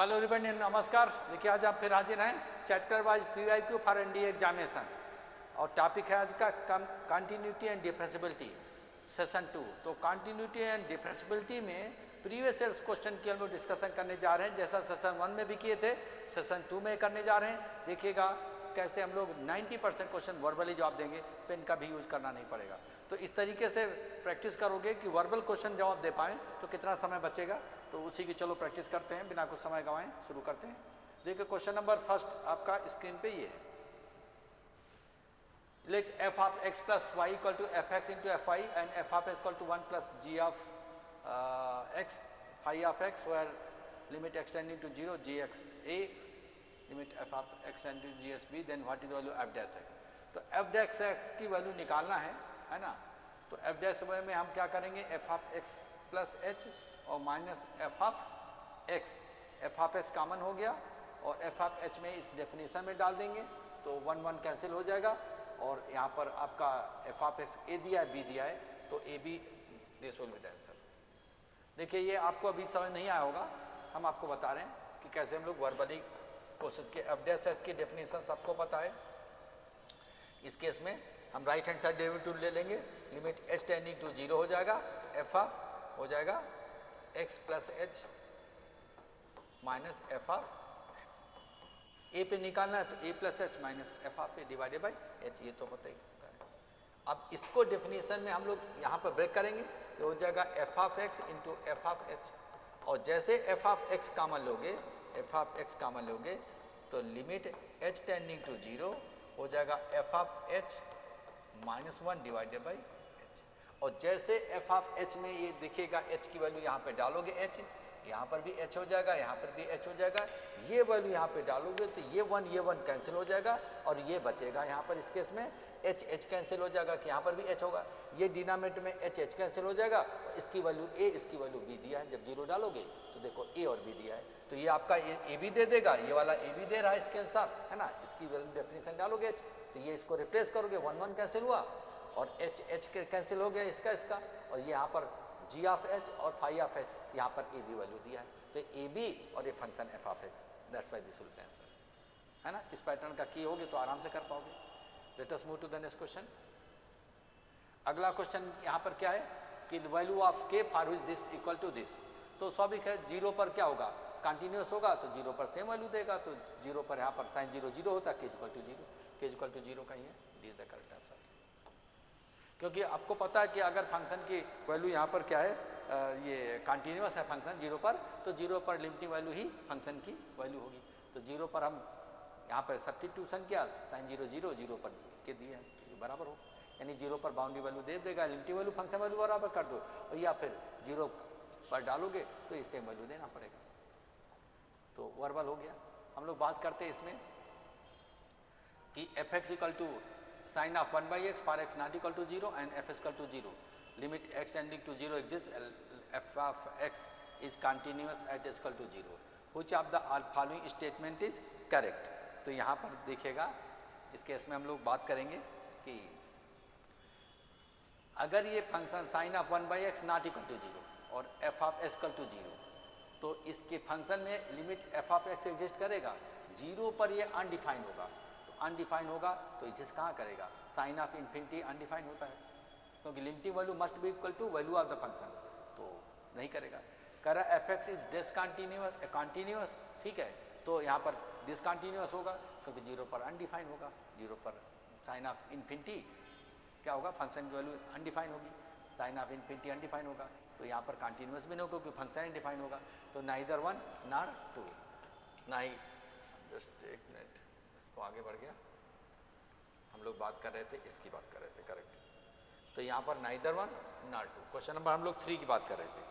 Hello everyone, नमस्कार। देखिए आज आप फिर हाजिर हैं chapter wise PYQ for NDA examination और टॉपिक है आज का कंटिन्यूटी एंड डिफरेंशियबिलिटी सेशन 2। तो कंटिन्यूटी एंड डिफरेंशियबिलिटी में प्रीवियस ईयर क्वेश्चन की हम लोग डिस्कशन करने जा रहे हैं, जैसा सेशन 1 में भी किए थे सेशन 2 में करने जा रहे हैं। देखिएगा कैसे हम लोग 90% क्वेश्चन वर्बली जवाब देंगे, पेन का भी यूज करना नहीं पड़ेगा। तो इस तरीके से प्रैक्टिस करोगे कि वर्बल क्वेश्चन जवाब दे पाएँ तो कितना समय बचेगा। तो उसी की चलो प्रैक्टिस करते हैं, बिना कुछ समय गंवाएं शुरू करते हैं। देखिए क्वेश्चन नंबर फर्स्ट आपका स्क्रीन पे ये है। Let f of x plus y equal to f x into f y and f of x equal to 1 plus g of x phi of x where limit extending to 0 g x a limit f of x tend to g s b, then what is value f dash x. तो f dash x की value निकालना है ना। तो f dash में हम क्या करेंगे, F of x plus H और minus F of X. F of X common हो गया और एफ ऑफ एच में इस डेफिनेशन में डाल देंगे तो 1 1 कैंसिल हो जाएगा। और यहाँ पर आपका एफ ऑफ एक्स ए दिया है, बी दिया है, तो a b this will be the answer. देखिए ये आपको अभी समझ नहीं आया होगा, हम आपको बता रहे हैं कि कैसे हम लोग वर्बली कोशिश के एफ डैश एक्स की डेफिनेशन सबको पता है। इस केस में हम राइट हैंड साइड डेरिवेटिव ले लेंगे, लिमिट एच टेंडिंग टू 0 हो जाएगा, एफ ऑफ हो जाएगा x plus H minus F of X. A पे निकालना है तो a plus H minus F of A divided by H, ये तो पता ही होता है। अब इसको डेफिनेशन में हम लोग यहाँ पर ब्रेक करेंगे, ये हो जाएगा F of x into F of H. और जैसे एफ ऑफ एक्स कॉमन लोगे, एफ ऑफ एक्स कॉमन लोगे तो लिमिट एच टेंडिंग टू 0 हो जाएगा F of H minus 1 divided by. और जैसे एफ ऑफ एच में ये दिखेगा एच की वैल्यू यहाँ पे डालोगे एच, यहाँ पर भी एच हो जाएगा, यहाँ पर भी एच हो जाएगा। ये वैल्यू यहाँ पे डालोगे तो ये 1 कैंसिल हो जाएगा और ये बचेगा यहाँ पर। इस केस में एच एच कैंसिल हो जाएगा कि यहाँ पर भी एच होगा, ये डिनोमिनेटर में एच एच कैंसिल हो जाएगा। इसकी वैल्यू ए, इसकी वैल्यू बी दिया है, जब 0 डालोगे तो देखो ए और बी दिया है, तो ये आपका ए बी दे देगा, ये वाला ए बी दे रहा है इसके अनुसार, है ना। इसकी वैल्यू डेफिनेशन डालोगे एच, तो ये इसको रिप्लेस करोगे, 1 1 कैंसिल हुआ और एच एच कैंसिल हो गया इसका, और ये यहाँ पर जी ऑफ एच और फाई ऑफ एच, यहाँ पर ए बी वैल्यू दिया है, तो ए बी और ये function F of x, that's why this will B answer, है ना। इस पैटर्न का की होगी तो आराम से कर पाओगे। Let us move to the next question. अगला क्वेश्चन यहाँ पर क्या है कि value of k for which this equal to this. तो स्वाभाविक है 0 पर क्या होगा, कंटिन्यूस होगा तो 0 पर सेम वैल्यू देगा, तो 0 पर यहाँ पर साइन 0 0 होता है, के इक्वल टू 0, के इक्वल टू 0 का ही है, D is the correct answer. क्योंकि आपको पता है कि अगर फंक्शन की वैल्यू यहाँ पर क्या है, ये कंटिन्यूस है फंक्शन 0 पर, तो 0 पर लिमिटिंग वैल्यू ही फंक्शन की वैल्यू होगी। तो 0 पर हम यहाँ पर सब्स्टिट्यूशन किया, साइन 0 0 0 पर के दिए हैं, बराबर हो, यानी 0 पर बाउंड्री वैल्यू दे देगा, लिमिटिंग वैल्यू फंक्शन वैल्यू बराबर कर दो, और या फिर 0 पर डालोगे तो इस सेम वैल्यू देना पड़ेगा। तो वर्बल हो गया। हम लोग बात करते हैं इसमें कि f x equal to sin of 1 by x for x not equal to 0 and f is equal to 0, limit x tending to 0 exists, f of x is continuous at x equal to 0, which of the following statement is correct। तो यहाँ पर देखिएगा, इस case में हम लोग बात करेंगे कि अगर ये function sin of 1 by x not equal to 0 और f of x equal to 0, तो इसके फंक्शन में limit f of x exist करेगा, 0 पर ये अनडिफाइंड होगा, अनडिफाइन होगा तो एग्जिस्ट कहाँ करेगा, साइन ऑफ इन्फिनिटी अनडिफाइन होता है, क्योंकि limiting value must be equal to value of the function, तो नहीं करेगा। कह रहा f x is discontinuous continuous, ठीक है, तो यहाँ पर डिसकंटिन्यूअस होगा क्योंकि 0 पर अनडिफाइन होगा, 0 पर साइन ऑफ इन्फिनिटी क्या होगा, फंक्शन की वैल्यू अनडिफाइन होगी, साइन ऑफ इन्फिनिटी अनडिफाइन होगा, तो यहाँ पर कंटिन्यूअस भी नहीं होगा क्योंकि फंक्शन अनडिफाइन होगा, तो नाइदर 1 नॉर 2, ना ही। जस्ट एक मिनट, इसको आगे बढ़ गया, हम लोग बात कर रहे थे, इसकी बात कर रहे थे, करेक्ट। तो यहाँ पर नाइदर 1 नॉर 2, क्वेश्चन नंबर हम लोग 3 की बात कर रहे थे।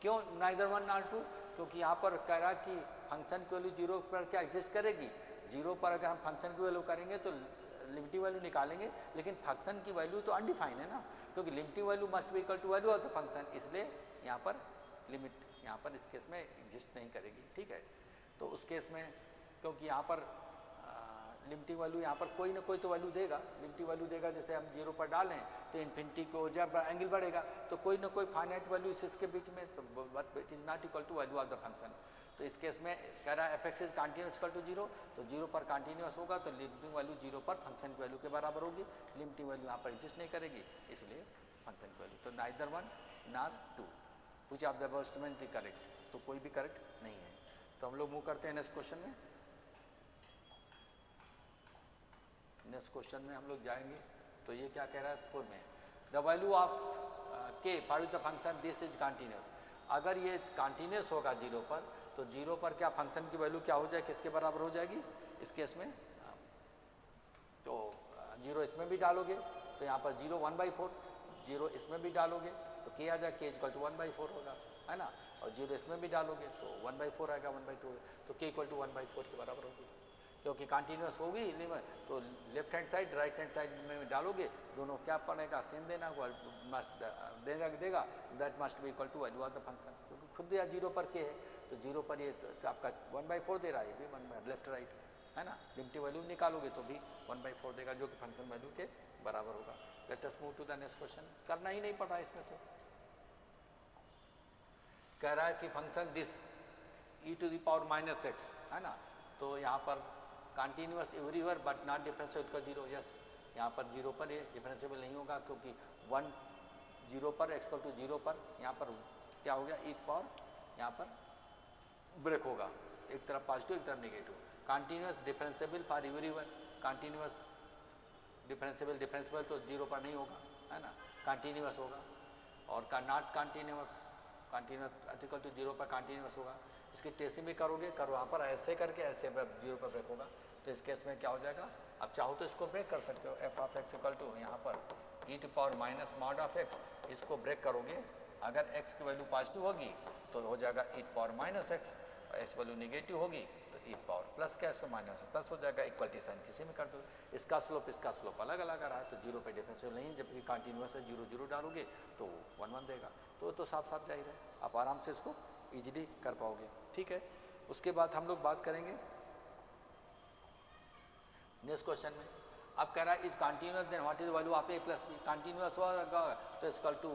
क्यों नाइदर 1 नॉर 2, क्योंकि यहाँ पर कह रहा कि फंक्शन की वैल्यू 0 पर क्या एग्जिस्ट करेगी, 0 पर अगर हम फंक्शन की वैल्यू करेंगे तो लिमिटिंग वैल्यू निकालेंगे, लेकिन फंक्शन की वैल्यू तो अनडिफाइन है ना, क्योंकि limiting value must be equal to value of the function, इसलिए यहाँ पर लिमिट यहाँ पर इस केस में एग्जिस्ट नहीं करेगी, ठीक है। तो उस केस में क्योंकि यहाँ पर लिमिटिंग वैल्यू यहाँ पर कोई ना कोई तो वैल्यू देगा, लिमिटिंग वैल्यू देगा, जैसे हम 0 पर डालें तो इन्फिनिटी को जब एंगल बढ़ेगा तो कोई ना कोई फाइनाइट वैल्यू इसके बीच में, तो it is not equal to value of the function, तो इस केस में कह रहा है f x is continuous equal to 0, तो 0 पर कंटिन्यूस होगा तो लिमिटिंग वैल्यू 0 पर फंक्शन की वैल्यू के बराबर होगी, लिमिटिंग वैल्यू यहाँ पर एग्जिस्ट नहीं करेगी, इसलिए फंक्शन की वैल्यू, तो neither 1 nor 2 which of the above statement is correct, तो कोई भी करेक्ट नहीं है। तो हम लोग मूव करते हैं नेक्स्ट क्वेश्चन में। नेक्स्ट क्वेश्चन में हम लोग जाएंगे, तो ये क्या कह रहा है 4 में, the value of k for the function this is continuous, अगर ये कंटिन्यूस होगा 0 पर, तो 0 पर क्या फंक्शन की वैल्यू क्या हो जाए, किसके बराबर हो जाएगी इस केस में, तो 0 इसमें भी डालोगे तो यहाँ पर 0 1/4, 0 इसमें भी डालोगे तो के आ जाए, के इक्वल टू 1/4 होगा, है ना, और 0 इसमें भी डालोगे तो 1/4 आएगा, 1/2, तो के इक्वल टू 1/4 के बराबर होगी, क्योंकि कंटिन्यूस होगी लिमिट, तो left hand side right hand side में डालोगे दोनों क्या पड़ेगा, सेम देना मस्ट देगा, that must be equal to value of the function, क्योंकि खुद दिया 0 पर के है, तो 0 पर ये तो आपका 1/4 दे रहा है, ये भी 1 लेफ्ट राइट, है ना, लिमिटिंग वैल्यू निकालोगे तो भी 1/4 देगा, जो कि फंक्शन वैल्यू के बराबर होगा। Let us move to the next question, करना ही नहीं पड़ा इसमें, तो कह रहा है कि फंक्शन दिस e⁻⁻x, है ना, तो यहाँ पर continuous everywhere but not differentiable का 0, यस, यहाँ पर 0 पर ये डिफरेंशिएबल नहीं होगा, क्योंकि 1 0 पर x = 0 पर यहाँ पर क्या हो गया e⁻, यहाँ पर ब्रेक होगा, एक तरफ पॉजिटिव एक तरफ negative, continuous differentiable for everywhere, continuous differentiable तो 0 पर नहीं होगा, है ना, कंटिन्यूअस होगा, और का नॉट कंटिन्यूअस इक्वल टू 0 पर कंटिन्यूअस होगा, इसकी ट्रेसिंग भी करोगे, करो वहाँ पर ऐसे करके ऐसे 0 पर ब्रेक होगा, तो इस केस में क्या हो जाएगा, आप चाहो तो इसको ब्रेक कर सकते हो, f of x equal to यहाँ पर e⁻⁻x, इसको ब्रेक करोगे, अगर x की वैल्यू पॉजिटिव होगी तो हो जाएगा e⁻⁻x, और x वैल्यू नेगेटिव होगी तो e+ क्या इसको माइनस प्लस हो जाएगा, इक्वलिटी साइन किसी में कर दो, इसका स्लोप अलग अलग आ रहा है, तो 0 पे डिफरेंशियल नहीं है, जबकि कंटिन्यूअस है 0 0 डालोगे तो 1 1 देगा, तो साफ साफ जाहिर है, आप आराम से इसको इजीली कर पाओगे, ठीक है। उसके बाद हम लोग बात करेंगे नेक्स्ट क्वेश्चन में, अब कह रहा है is continuous then what is value of a + b, continuous होगा तो इक्वल टू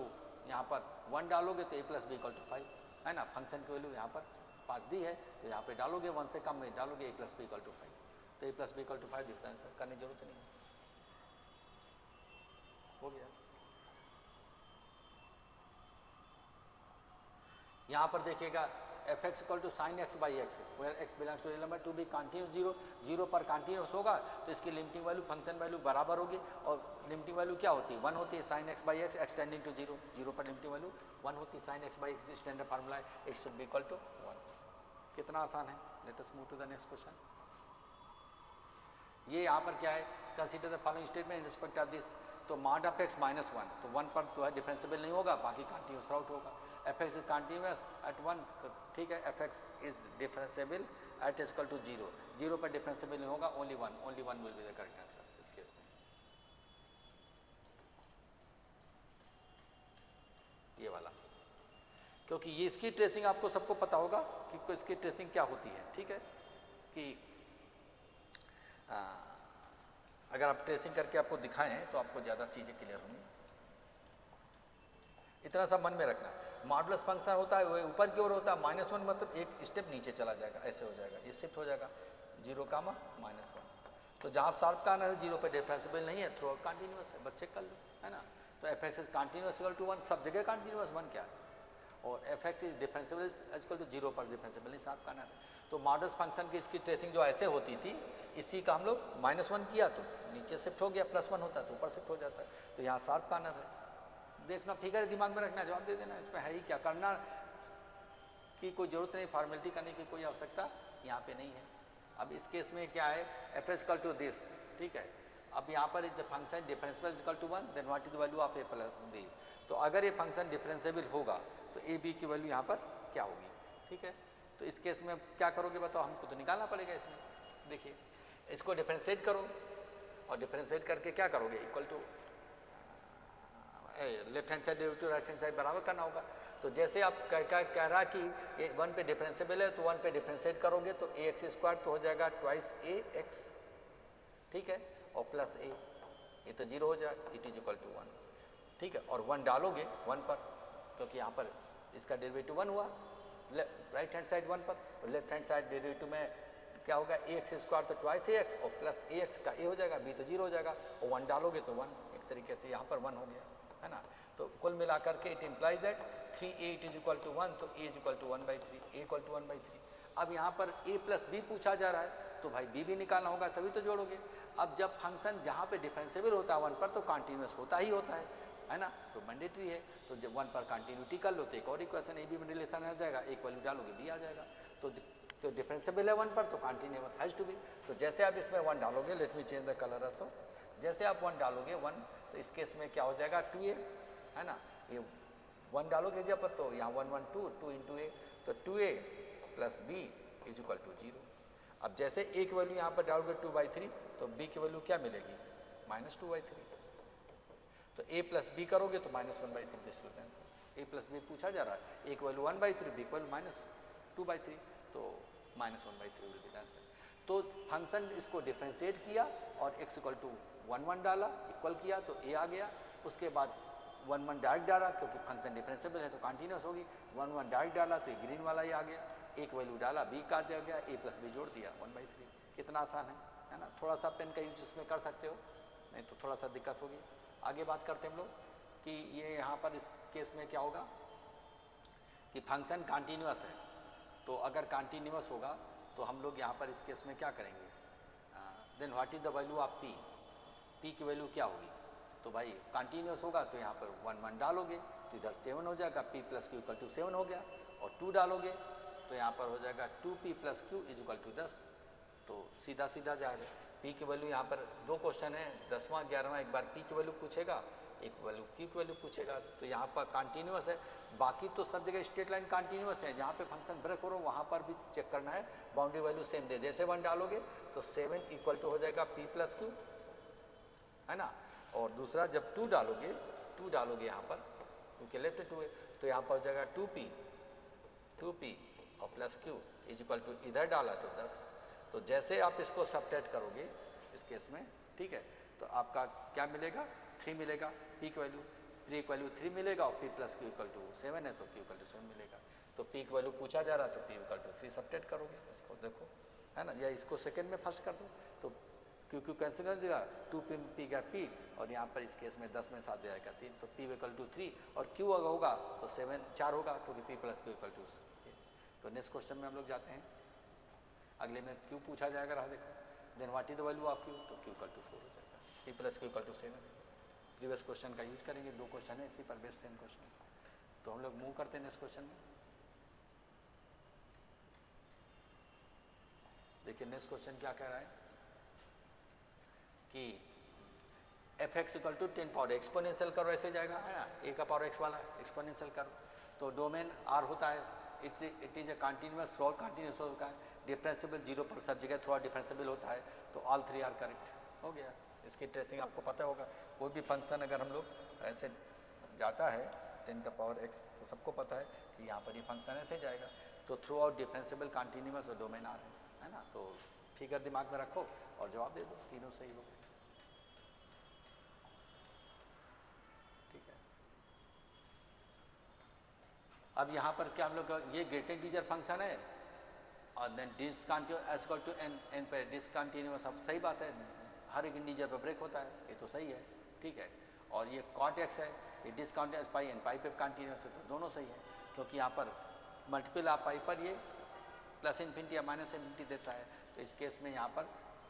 यहाँ पर 1 डालोगे तो a + b = 5, है ना, फंक्शन की वैल्यू यहाँ पर 5 दी है, तो यहाँ पे डालोगे 1 से कम में डालोगे a + b = 5, तो a + b = 5 डिफरेंस करने की जरूरत नहीं, हो गया। यहाँ पर देखिएगा f(x) = sin x/x, where x belongs to element to be continuous 0, 0 पर कंटिन्यूस होगा तो इसकी लिमिटिंग वैल्यू फंक्शन वैल्यू बराबर होगी, और लिमिटिंग वैल्यू क्या होती है, 1 होती है, sin x/x, x tending to 0, 0 पर लिमिटिंग वैल्यू 1 होती है, sin x/x स्टैंडर्ड फार्मूला है, it should be equal to 1, कितना आसान है। Let us move to the next question. ये यहाँ पर क्या है, consider the following statement in respect of this, तो mod of x -1, तो 1 पर तो है डिफरेंशिएबल नहीं होगा, बाकी कंटिन्यूस आउट होगा, f(x) इज कंटिन्यूअस एट 1, तो ठीक है, f(x) is differentiable at equal to 0, 0 पर डिफरेंशिएबल नहीं होगा, only 1 will be the correct answer इस केस में, ये वाला, क्योंकि ये इसकी ट्रेसिंग आपको सबको पता होगा कि इसकी ट्रेसिंग क्या होती है, ठीक है, कि अगर आप ट्रेसिंग करके आपको दिखाएं तो आपको ज़्यादा चीज़ें क्लियर होंगी, इतना सा मन में रखना, मॉडुलस फंक्शन होता है वो ऊपर की ओर होता है, -1 मतलब एक स्टेप नीचे चला जाएगा, ऐसे हो जाएगा, ये शिफ्ट हो जाएगा 0, -1, तो जहाँ शार्प का आना है 0 पे डिफरेंशिएबल नहीं है, थ्रू आउट कंटिन्यूअस है, बस चेक कर लो, है ना, तो f(x) is continuous equal to 1, सब जगह कंटिन्यूअस 1 क्या है, और f(x) is differentiable equal to 0 पर डिफरेंशिएबल नहीं, शार्प का आना है, तो मॉडुलस फंक्शन की इसकी ट्रेसिंग जो ऐसे होती थी, इसी का हम लोग -1 किया तो नीचे शिफ्ट हो गया, +1 होता है तो ऊपर शिफ्ट हो जाता है, तो यहाँ शार्प कॉर्नर है, देखना, फिगर दिमाग में रखना, जवाब दे देना, इसमें है ही क्या, करना की कोई जरूरत नहीं, फॉर्मेलिटी करने की कोई आवश्यकता यहाँ पे नहीं है। अब इस केस में क्या है, f(x) = दिस, ठीक है, अब यहाँ पर जब function differentiable equal to 1, then what is the value of a + b, तो अगर ये फंक्शन डिफरेंशिएबल होगा तो a b की वैल्यू यहाँ पर क्या होगी, ठीक है, तो इस केस में क्या करोगे बताओ, हमको तो निकालना पड़ेगा इसमें, देखिए इसको डिफरेंशिएट करो, और डिफरेंशिएट करके क्या करोगे, equal to left hand side to right hand side बराबर करना होगा, तो जैसे आप कह रहा कि ये 1 पे डिफरेंशिएबल है तो 1 पे डिफरेंशिएट करोगे तो ax² तो हो जाएगा 2ax, ठीक है, और प्लस a, ये तो 0 हो जाएगा, इट इज इक्वल टू 1, ठीक है, और 1 डालोगे 1 पर, क्योंकि यहाँ पर इसका डेरिवेटिव 1 हुआ, राइट हैंड साइड 1 पर, और लेफ्ट हैंड साइड डेरिवेटिव में क्या होगा, ए एक्स स्क्वायर तो ट्वाइस ए एक्स और प्लस ए एक्स का ए हो जाएगा, बी तो 0 हो जाएगा, और 1 डालोगे तो 1, एक तरीके से यहाँ पर 1 हो गया, है ना। तो कुल मिलाकर के it implies that 3a is equal to 1, तो a is equal to 1/3, a equal to 1/3। अब यहाँ पर a प्लस बी पूछा जा रहा है, तो भाई b भी निकालना होगा, तभी तो जोड़ोगे। अब जब फंक्शन जहाँ पे डिफरेंशिएबल होता है 1 पर, तो कॉन्टिन्यूस होता ही होता है ना, तो मैंडेटरी है। तो जब 1 पर कंटिन्यूटी कर लो तो एक और इक्वेशन ए बी में रिलेशन आ जाएगा, एक वैल्यू डालोगे बी आ जाएगा। तो डिफरेंशिएबल है 1 पर, तो कंटिन्यूस हैज टू बी। तो जैसे आप इसमें 1 डालोगे, let me change the colour also, जैसे आप 1 डालोगे 1, तो इस केस में क्या हो जाएगा 2a, है ना, ये 1 डालोगे जब पर, तो यहाँ 1 1 2 2 इंटू ए, तो 2a plus b is equal to 0। अब जैसे a की वैल्यू यहाँ पर डालोगे 2/3, तो b की वैल्यू क्या मिलेगी, -2/3। तो a प्लस बी करोगे तो -1/3, this will cancel. a plus b पूछा जा रहा है, a की वैल्यू 1/3, b की वैल्यू -2/3, तो -1/3 विल बी द आंसर। तो फंक्शन इसको डिफरेंशिएट किया और x इक्वल टू 1 1 डाला, इक्वल किया तो a आ गया। उसके बाद 1 1 डायरेक्ट डाला, क्योंकि फंक्शन डिफरेंशिएबल है तो कंटिन्यूस होगी, 1 1 डायरेक्ट डाला तो ये ग्रीन वाला ही आ गया, एक वैल्यू डाला b का आ गया, a प्लस बी जोड़ दिया 1/3। कितना आसान है ना। थोड़ा सा पेन का यूज इसमें कर सकते हो, नहीं तो थोड़ा सा दिक्कत होगी। आगे बात करते हैं हम लोग कि ये यहाँ पर इस केस में क्या होगा कि फंक्शन कंटिन्यूस है, तो अगर कंटिन्यूस होगा तो हम लोग यहाँ पर इस केस में क्या करेंगे, then what is the value of p, p की वैल्यू क्या होगी। तो भाई कंटिन्यूस होगा तो यहाँ पर 1 1 डालोगे तो इधर 7 हो जाएगा, p plus q equal to 7 हो गया, और 2 डालोगे तो यहाँ पर हो जाएगा 2p plus q is equal to 10। तो सीधा सीधा जाएगा। p की वैल्यू यहाँ पर 2 क्वेश्चन है, 10वां 11वां, एक बार p की वैल्यू पूछेगा, एक वैल्यू q की वैल्यू पूछेगा। तो यहाँ पर कंटिन्यूस है, बाकी तो सब जगह स्ट्रेट लाइन कंटिन्यूस है, जहाँ पे फंक्शन ब्रेक हो रहा हो वहाँ पर भी चेक करना है, बाउंड्री वैल्यू सेम दे। जैसे 1 डालोगे तो 7 इक्वल टू हो जाएगा p प्लस क्यू, है ना। और दूसरा जब 2 डालोगे यहाँ पर, क्योंकि लेफ्ट 2 है, तो यहाँ पर हो जाएगा 2p और plus q is equal to, इधर डाला तो 10। तो जैसे आप इसको सबट्रैक्ट करोगे इस केस में, ठीक है, तो आपका क्या मिलेगा, 3 मिलेगा, p की वैल्यू 3 मिलेगा, और p plus q equal to 7 है तो q इक्वल टू 7 मिलेगा। तो p की वैल्यू पूछा जा रहा है तो p इक्वल टू 3 सबट्रैक्ट करोगे, इसको देखो, है ना, या इसको सेकेंड में फर्स्ट कर दो तो q कैंसिल कर देगा, 2p का p, और यहाँ पर इस केस में 10 में 7 जाएगा 3, तो p इक्वल टू 3, और q अगर होगा तो 4 होगा, क्योंकि p plus q equal to. तो नेक्स्ट क्वेश्चन में हम लोग जाते हैं, अगले में q पूछा जाएगा, रहा देखो, then what is the value of q, तो q इक्वल टू 4 हो जाएगा, p plus q equal to 7। Previous question का यूज करेंगे, 2 क्वेश्चन है इसी पर बेस्ड सेम क्वेश्चन। तो हम लोग मूव करते हैं नेक्स्ट क्वेश्चन में। देखिए नेक्स्ट क्वेश्चन क्या कह रहा है कि f(x) equal to 10 power exponential करो, ऐसे जाएगा, है ना, a का पावर x वाला एक्सपोनेंशियल करो, तो डोमेन r होता है, it is a continuous, through out continuous होता है, डिफरेंशिएबल 0 पर सब जगह थ्रू आउट डिफरेंशिएबल होता है, तो ऑल 3 आर करेक्ट हो गया। इसकी ट्रेसिंग आपको पता होगा, कोई भी फंक्शन अगर हम लोग ऐसे जाता है 10 का पावर x, तो सबको पता है कि यहाँ पर ये फंक्शन ऐसे जाएगा, तो थ्रू आउट डिफरेंशिएबल कंटिन्यूअस और डोमेन आर है ना। तो फिगर दिमाग में रखो और जवाब दे दो, तीनों सही हो गए, ठीक है। अब यहाँ पर क्या हम लोग, ये ग्रेटेड इंटीजर फंक्शन है, और then discontinuous equal to n पे डिसकंटिन्यूअस, अब सही बात है, हर एक इंटीजर पर ब्रेक होता है, ये तो सही है, ठीक है। और ये cot x है, ये डिसकंटिन्यूअस पाई n पाई पे कंटिन्यूअस है, तो दोनों सही है, क्योंकि यहाँ पर मल्टीपल ऑफ पाई पर ये प्लस इन्फिनिटी या माइनस इन्फिनिटी देता है, तो इस केस में यहाँ पर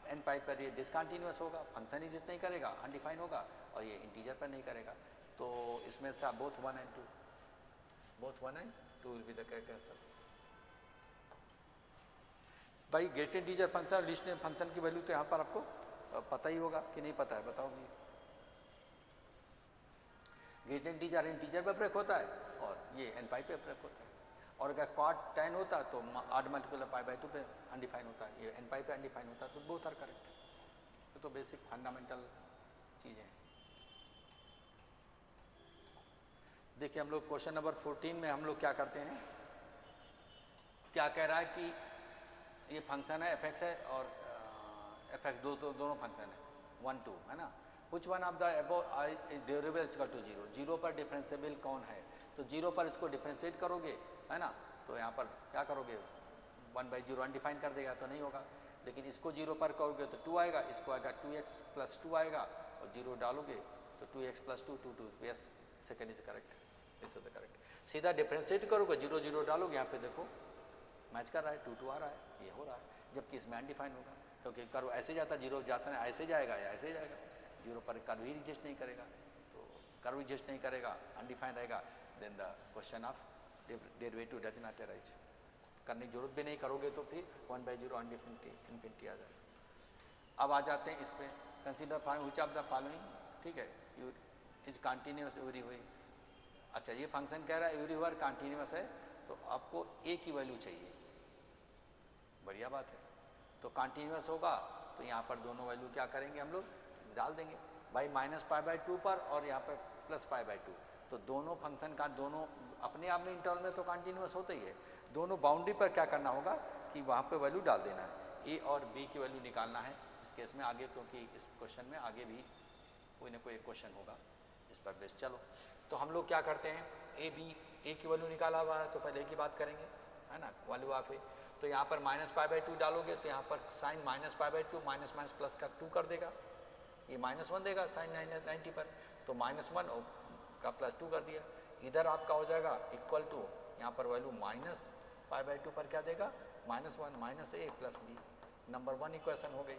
n पाई पर ये डिसकंटिन्यूअस होगा, फंक्शन एग्जिस्ट नहीं करेगा, अनडिफाइंड होगा, और ये इंटीजर पर नहीं करेगा। तो इसमें से both 1 and 2 will be the correct answer. भाई greatest integer function, least function की वैल्यू तो यहाँ पर आपको पता ही होगा कि नहीं पता है, बताओगे। ग्रेटेड इंटीजर पे ब्रेक होता है, और ये n पाई पे ब्रेक होता है, और अगर cot 10 होता तो आड मल्टीपल पाई बाई 2 पे अनडिफाइन होता है, ये n पाई पे अनडिफाइन होता है, तो बोथ आर करेक्ट। ये तो बेसिक फंडामेंटल चीज़ें हैं। देखिए हम लोग क्वेश्चन नंबर 14 में हम लोग क्या करते हैं, क्या कह रहा है कि ये फंक्शन है f(x) है, और f(x) दोनों फंक्शन है 1 2, है ना। Which one of the above is derivable equal to 0, 0 पर डिफरेंशिएबल कौन है, तो 0 पर इसको डिफरेंशिएट करोगे, है ना, तो यहाँ पर क्या करोगे, 1/0 अनडिफाइन कर देगा तो नहीं होगा। लेकिन इसको 0 पर करोगे तो 2 आएगा, इसको आएगा 2x + 2 आएगा, और 0 डालोगे तो 2x + 2 2 yes, second is correct, this is the correct. सीधा डिफरेंशिएट करोगे, 0 0 डालोगे, यहाँ पे देखो मैच कर रहा है, 2 2 आ रहा है, ये हो रहा है। जबकि इसमें अनडिफाइन होगा, क्योंकि कर्व ऐसे जाता है, 0 जाता है ऐसे जाएगा या ऐसे जाएगा, 0 पर कर्व ही एग्जिस्ट नहीं करेगा। तो कर्व एग्जिस्ट नहीं करेगा, अनडिफाइन रहेगा, then the question of derivative does not arise. करने की जरूरत भी नहीं, करोगे तो फिर 1/0 इन्फिनिटी आ जाएगा। अब आ जाते हैं इस पर, consider which of the following, ठीक है, यू इज कंटिन्यूअस एवरीवेयर। अच्छा, ये फंक्शन कह रहा है एवरीवेयर कंटिन्यूअस है, तो आपको ए की वैल्यू चाहिए, बढ़िया बात है। तो कंटिन्यूअस होगा तो यहाँ पर दोनों वैल्यू क्या करेंगे, हम लोग डाल देंगे भाई -π/2 पर और यहाँ पर +π/2। तो दोनों फंक्शन का दोनों अपने आप में इंटरवल में तो कंटिन्यूअस होता ही है, दोनों बाउंड्री पर क्या करना होगा कि वहाँ पे वैल्यू डाल देना है, ए और बी की वैल्यू निकालना है इस केस में आगे, क्योंकि इस क्वेश्चन में आगे भी कोई ना कोई एक क्वेश्चन होगा इस पर बेस। चलो, तो हम लोग क्या करते हैं, ए की वैल्यू निकाला हुआ है तो पहले की बात करेंगे, है ना, वैल्यू ऑफ ए। तो यहाँ पर -π/2 डालोगे तो यहाँ पर साइन -π/2 माइनस माइनस प्लस का 2 कर देगा, ये -1 देगा साइन 90 पर, तो -1 का +2 कर दिया। इधर आपका हो जाएगा इक्वल टू, यहाँ पर वैल्यू -π/2 पर क्या देगा, -1 - a + b, नंबर 1 इक्वेशन हो गई।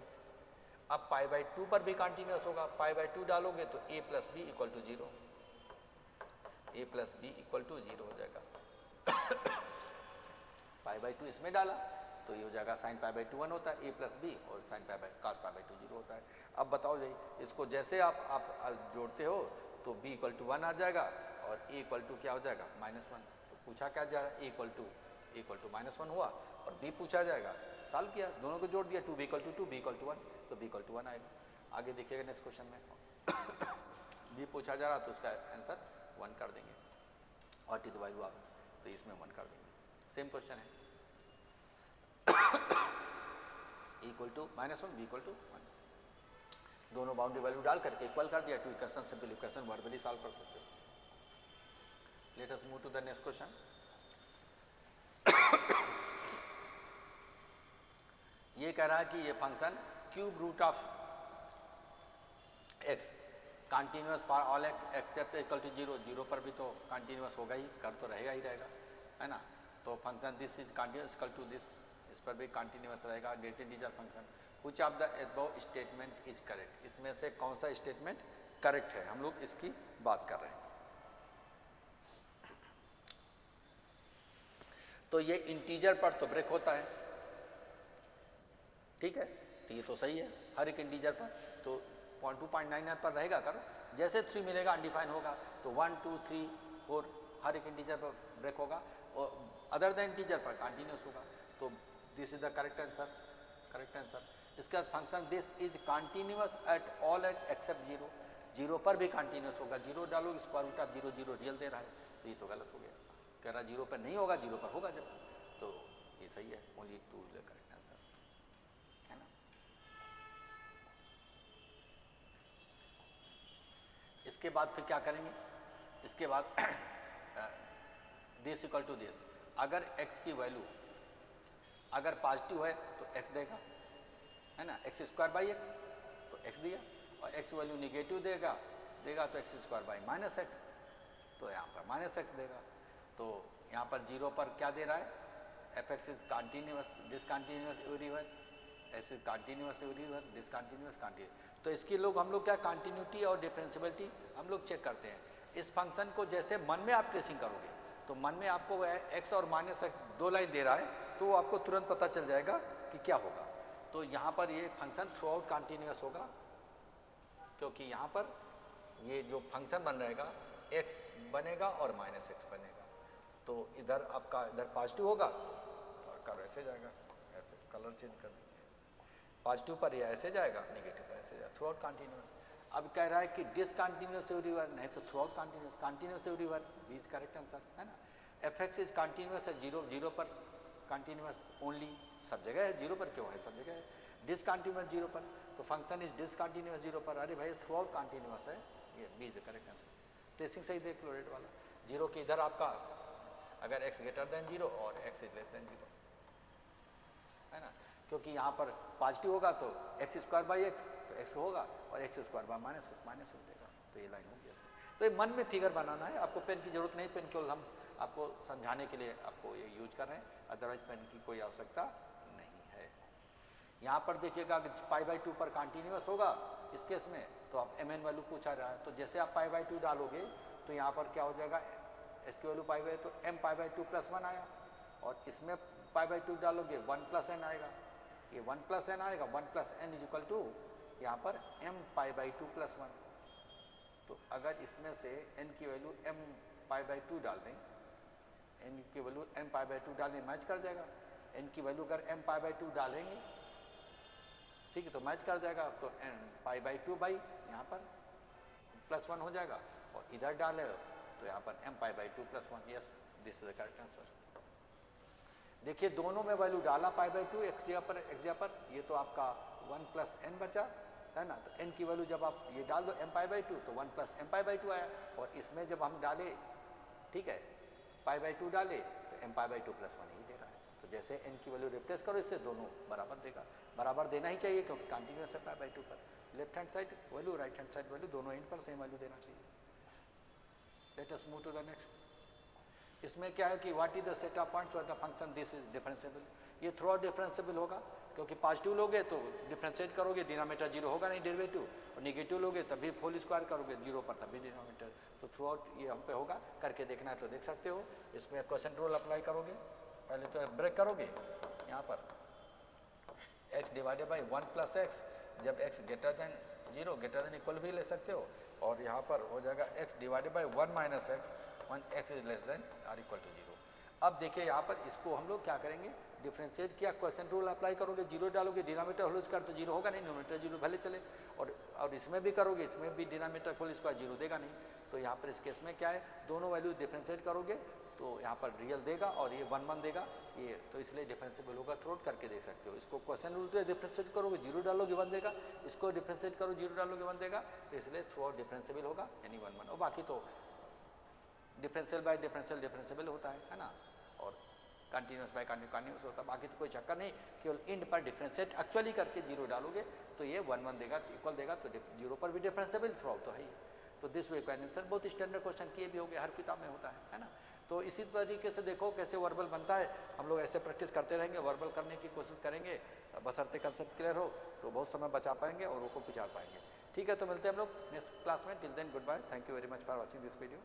अब π/2 पर भी कंटिन्यूअस होगा, π/2 डालोगे तो a + b = 0, a + b = 0 हो जाएगा। π/2 इसमें डाला तो ये हो जाएगा sin π/2 1 होता है, a + b, और sin cos π/2 0 होता है। अब बताओ जी, इसको जैसे आप जोड़ते हो तो b = 1 आ जाएगा और a = क्या हो जाएगा, -1। तो पूछा क्या जा रहा है, a = -1 हुआ और b पूछा जाएगा, सॉल्व किया, दोनों को जोड़ दिया, 2b = 2, b = 1, तो b = 1 आएगा। आगे देखिएगा नेक्स्ट क्वेश्चन में b पूछा जा रहा तो उसका आंसर 1 कर देंगे, और टी वैल्यू आप तो इसमें 1 कर देंगे। सेम क्वेश्चन है, e = -1, b = 1, दोनों बाउंड्री वैल्यू डाल करके इक्वल कर दिया, 2 equation simple equation verbally solve कर सकते हो। Let us move to the next question. ये कह रहा है कि ये function cube root of x continuous for all x except = 0, 0 पर भी तो कंटिन्यूअस होगा ही, कर तो रहेगा ही रहेगा, है ना। तो function this is continuous = this, इस पर भी कंटिन्यूअस रहेगा, great integer function. Which of the above statement is correct, इसमें से कौन सा स्टेटमेंट करेक्ट है, हम लोग इसकी बात कर रहे हैं। तो ये इंटीजर पर तो ब्रेक होता है, ठीक है, तो ये तो सही है, हर एक इंटीजर पर तो 2.99 पर रहेगा, करो जैसे 3 मिलेगा अनडिफाइन होगा, तो 1 2 3 4 हर एक इंटीजर पर ब्रेक होगा, और अदर देन इंटीजर पर कंटिन्यूस होगा। तो this is the correct answer, correct answer. इसका function this is continuous at all except 0, 0 पर भी कंटिन्यूस होगा, 0 डालो √0 0 रियल दे रहा है, तो ये तो गलत हो गया, कह रहा 0 पर नहीं होगा, 0 पर होगा जब, तो ये सही है, only 2 is the correct answer, है ना। इसके बाद फिर क्या करेंगे, इसके बाद दिस = दिस, अगर x की वैल्यू अगर पॉजिटिव है तो x देगा, है ना, x² तो x दिया, और x वैल्यू निगेटिव देगा तो x² -x, तो यहाँ पर -x देगा। तो यहाँ पर 0 पर क्या दे रहा है, f(x) is continuous discontinuous everywhere, x is continuous everywhere discontinuous continuous. तो इसकी हम लोग क्या कंटिन्यूटी और डिफरेंशियबिलिटी हम लोग चेक करते हैं। इस फंक्शन को जैसे मन में आप ट्रेसिंग करोगे तो मन में आपको x और -x 2 लाइन दे रहा है, तो आपको तुरंत पता चल जाएगा कि क्या होगा। तो यहाँ पर ये फंक्शन थ्रू आउट कंटिन्यूअस होगा, क्योंकि यहाँ पर ये जो फंक्शन बन रहेगा x बनेगा और -x बनेगा, तो इधर आपका इधर पॉजिटिव होगा तो कर ऐसे जाएगा, ऐसे कलर चेंज कर देते हैं, पॉजिटिव पर ये ऐसे जाएगा, नेगेटिव पर ऐसे जाएगा, थ्रू आउट कंटिन्यूअस। अब कह रहा है कि डिसकंटिन्यूअस एवरीवेयर, नहीं तो through out continuous, continuous everywhere is correct answer, है ना। f(x) इज कंटिन्यूअस है, 0 पर कंटिन्यूअस ओनली, सब जगह है, 0 पर क्यों है, सब जगह है। डिसकंटिन्यूअस 0 पर, तो फंक्शन इज डिसकंटिन्यूअस 0 पर, अरे भाई थ्रू आउट कंटिन्यूअस है, ये b is the correct answer. Tracing सही देख लो रेड वाला, 0 के इधर आपका अगर x ग्रेटर देन 0 और x इज लेस देन 0, है ना, क्योंकि यहाँ पर पॉजिटिव होगा तो एक्स स्क्वायर बाई एक्स, तो एक्स होगा, और एक्स स्क्वायर बाई माइनस हो देगा, तो ये लाइन होगी ऐसे। तो ये मन में फिगर बनाना है, आपको पेन की जरूरत नहीं, पेन केवल हम आपको समझाने के लिए आपको ये यूज कर रहे हैं, अदरवाइज पेन की कोई आवश्यकता नहीं है। यहाँ पर देखिएगा कि पाई बाई 2 पर कॉन्टिन्यूस होगा इस केस में, तो आप एम एन वैल्यू पूछा रहा है, तो जैसे आप पाई बाई 2 डालोगे तो यहाँ पर क्या हो जाएगा, एस की वैल्यू पाई बाई, तो एम पाई बाई 2 प्लस 1 आया, और इसमें पाई बाई 2 डालोगे 1 प्लस एन आएगा, ये 1 प्लस एन आएगा, 1 plus n is equal to यहाँ पर एम पाई बाई 2 प्लस 1। तो अगर इसमें से n की वैल्यू m पाई बाई 2 डाल दें, n की वैल्यू m पाई बाई 2 डालने मैच कर जाएगा, n की वैल्यू अगर m पाई बाई 2 डालेंगे, ठीक है, तो मैच कर जाएगा, तो n पाई बाई 2 बाई यहाँ पर प्लस 1 हो जाएगा, और इधर डाले तो यहाँ पर m pi by 2 plus 1, yes this is the correct answer. देखिए दोनों में वैल्यू डाला पाई बाई 2 एक्स जगह पर, ये तो आपका 1 प्लस एन बचा, है ना, तो n की वैल्यू जब आप ये डाल दो m पाई बाई 2 तो 1 प्लस m पाई बाई 2 आया, और इसमें जब हम डाले, ठीक है, पाई बाई 2 डाले तो m पाई बाई 2 प्लस 1 ही दे रहा है, तो जैसे n की वैल्यू रिप्लेस करो इससे, दोनों बराबर देगा, बराबर देना ही चाहिए क्योंकि कंटिन्यूस है पाई बाई 2 पर, left hand side value right hand side value दोनों इन पर सेम वैल्यू देना चाहिए। Let us move to the next. इसमें क्या है कि what is the set of points for the function this is differentiable, ये थ्रू आउट डिफरेंशिएबल होगा, क्योंकि पॉजिटिव लोगे तो डिफरेंशिएट करोगे डिनोमिनेटर 0 होगा नहीं डेरिवेटिव, और नेगेटिव लोगे तभी होल स्क्वायर करोगे 0 पर तभी डिनोमिनेटर, तो थ्रू आउट ये हम पे होगा, करके देखना है तो देख सकते हो। इसमें क्वेश्चन रूल अप्लाई करोगे, पहले तो ब्रेक करोगे यहाँ पर x divided by 1 plus x, जब x greater than 0 greater than equal भी ले सकते हो, और यहाँ पर हो जाएगा x divided by 1 minus x, 1 x is less than or equal to 0। अब देखिए यहाँ पर इसको हम लोग क्या करेंगे, डिफरेंशिएट किया, क्वेश्चन रूल अप्लाई करोगे, 0 डालोगे, डिनोमिनेटर होल स्क्वायर तो 0 होगा नहीं, डिनोमिनेटर 0 भले चले, और इसमें भी करोगे, इसमें भी डिनोमिनेटर होल स्क्वायर 0 देगा नहीं, तो यहाँ पर इस केस में क्या है, दोनों वैल्यू डिफरेंशिएट करोगे तो यहाँ पर रियल देगा और ये 1 1 देगा, ये तो इसलिए डिफरेंशिएबल होगा, थ्रू आउट करके देख सकते हो। इसको क्वेश्चन रूल पे डिफरेंशिएट करोगे, 0 डालोगे 1 देगा, इसको डिफरेंशिएट करो 0 डालोगे 1 देगा, तो इसलिए थ्रू आउट डिफरेंशिएबल होगा, यानी 1 1, और बाकी तो डिफरेंशियल बाय डिफरेंशियल होता है ना, और कंटिन्यूस बाय कंटिन्यूस होता है, बाकी तो कोई चक्कर नहीं, केवल इंड पर डिफरेंशिएट एक्चुअली करके 0 डालोगे तो ये 1 1 देगा, इक्वल देगा, तो 0 पर भी डिफरेंशिएबल थ्रू आउट तो है ही। तो दिस वे कैन आंसर, बहुत स्टैंडर्ड क्वेश्चन किए भी होंगे, हर किताब में होता है ना। तो इसी तरीके से देखो कैसे वर्बल बनता है, हम लोग ऐसे प्रैक्टिस करते रहेंगे, वर्बल करने की कोशिश करेंगे, बशर्ते कंसेप्ट क्लियर हो तो बहुत समय बचा पाएंगे और वो को विचार पाएंगे। ठीक है, तो मिलते हैं हम लोग नेक्स्ट क्लास में, till then good bye, thank you very much for watching this video.